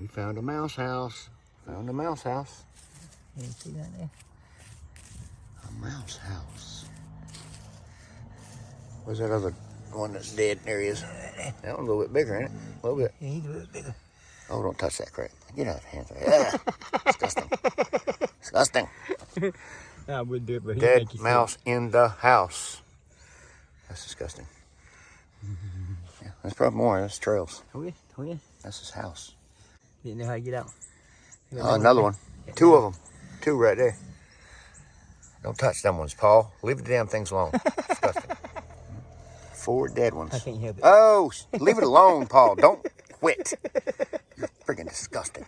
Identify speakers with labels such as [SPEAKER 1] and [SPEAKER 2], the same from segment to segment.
[SPEAKER 1] He found a mouse house. Found a mouse house.
[SPEAKER 2] You see that there?
[SPEAKER 1] A mouse house. Where's that other one that's dead? There he is. That one's a little bit bigger, ain't it? A little bit.
[SPEAKER 2] Yeah, he's a little bigger.
[SPEAKER 1] Oh, don't touch that crap. Get out of the hands. Yeah. Disgusting. Disgusting.
[SPEAKER 2] I wouldn't do it, but
[SPEAKER 1] Dead mouse in the house. That's disgusting. Yeah, there's probably more. That's trails.
[SPEAKER 2] Oh yeah, oh yeah.
[SPEAKER 1] That's his house.
[SPEAKER 2] Didn't know how to get out.
[SPEAKER 1] Another one. Two of them. Two right there. Don't touch them ones, Paul. Leave the damn things alone. Disgusting. 4 dead ones.
[SPEAKER 2] I can't help it.
[SPEAKER 1] Oh, leave it alone, Paul. Don't quit. You're freaking disgusting.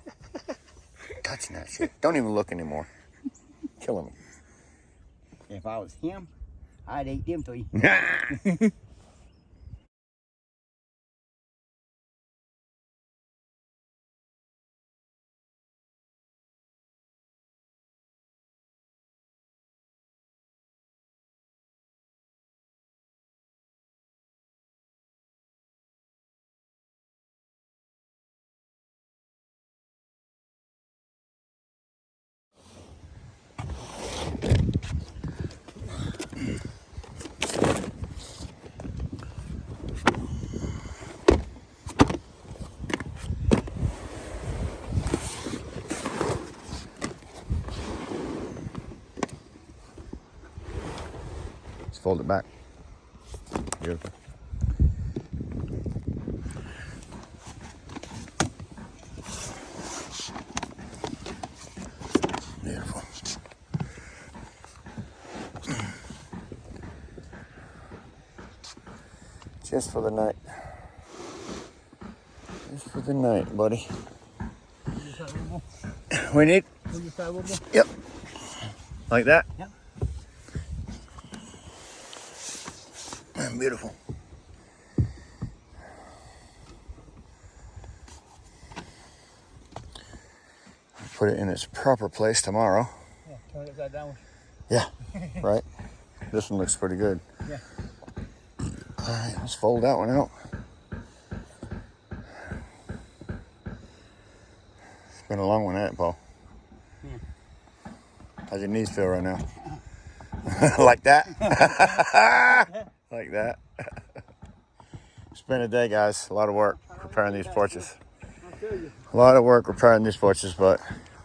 [SPEAKER 1] Touching that shit. Don't even look anymore. Killing me.
[SPEAKER 2] If I was him, I'd eat them 3.
[SPEAKER 1] Let's fold it back. Beautiful. Beautiful. Just for the night. Just for the night, buddy. We need? Yep. Like that?
[SPEAKER 2] Yep.
[SPEAKER 1] Beautiful. Put it in its proper place tomorrow.
[SPEAKER 2] Yeah, turn it upside down.
[SPEAKER 1] Yeah, right. This one looks pretty good.
[SPEAKER 2] Yeah.
[SPEAKER 1] All right, let's fold that one out. It's been a long one, hasn't it, Paul?
[SPEAKER 2] Yeah.
[SPEAKER 1] How's your knees feel right now? Like that? Like that? It's been a day, guys. A lot of work repairing these porches. A lot of work repairing these porches, but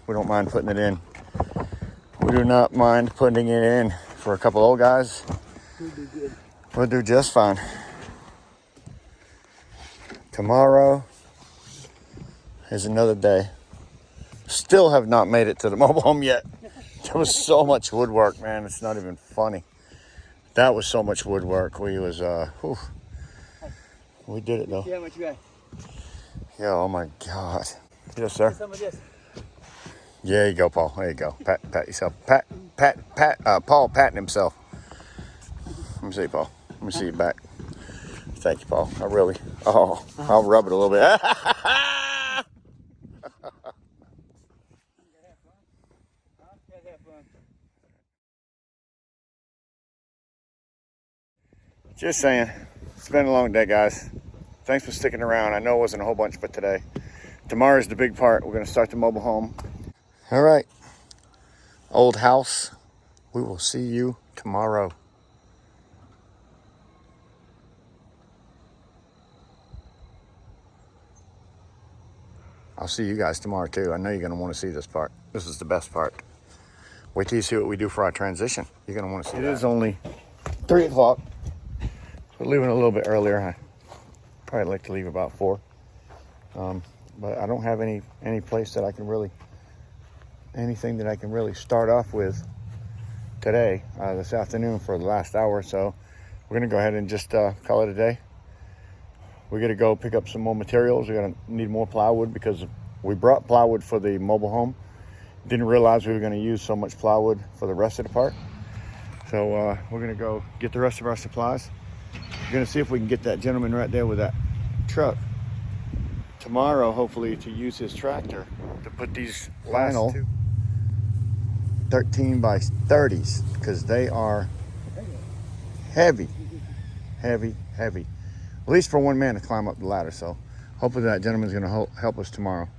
[SPEAKER 1] we don't mind putting it in. We do not mind putting it in. For a couple old guys, we'll do just fine. Tomorrow is another day. Still have not made it to the mobile home yet. There was so much woodwork, man. It's not even funny. That was so much woodwork. We was, we did it though.
[SPEAKER 2] See how much you got?
[SPEAKER 1] Yeah, oh my God. Yes, sir.
[SPEAKER 2] Some of this.
[SPEAKER 1] Yeah, there you go, Paul. There you go. Pat yourself. Paul patting himself. Let me see, Paul. Let me see your back. Thank you, Paul. I'll rub it a little bit. Just saying. It's been a long day, guys. Thanks for sticking around. I know it wasn't a whole bunch for today. Tomorrow's the big part. We're going to start the mobile home. All right. Old house. We will see you tomorrow. I'll see you guys tomorrow too. I know you're going to want to see this part. This is the best part. Wait till you see what we do for our transition. You're going to want to see it. It is only 3 o'clock. We're leaving a little bit earlier. I probably like to leave about 4. But I don't have any place that I can really, anything that I can really start off with today, this afternoon for the last hour or so. We're going to go ahead and just call it a day. We got to go pick up some more materials. We're going to need more plywood because we brought plywood for the mobile home. Didn't realize we were going to use so much plywood for the rest of the part. So we're going to go get the rest of our supplies. We're going to see if we can get that gentleman right there with that truck tomorrow, hopefully, to use his tractor to put these final 13 by 30s because they are heavy. At least for one man to climb up the ladder. So hopefully that gentleman's going to help us tomorrow.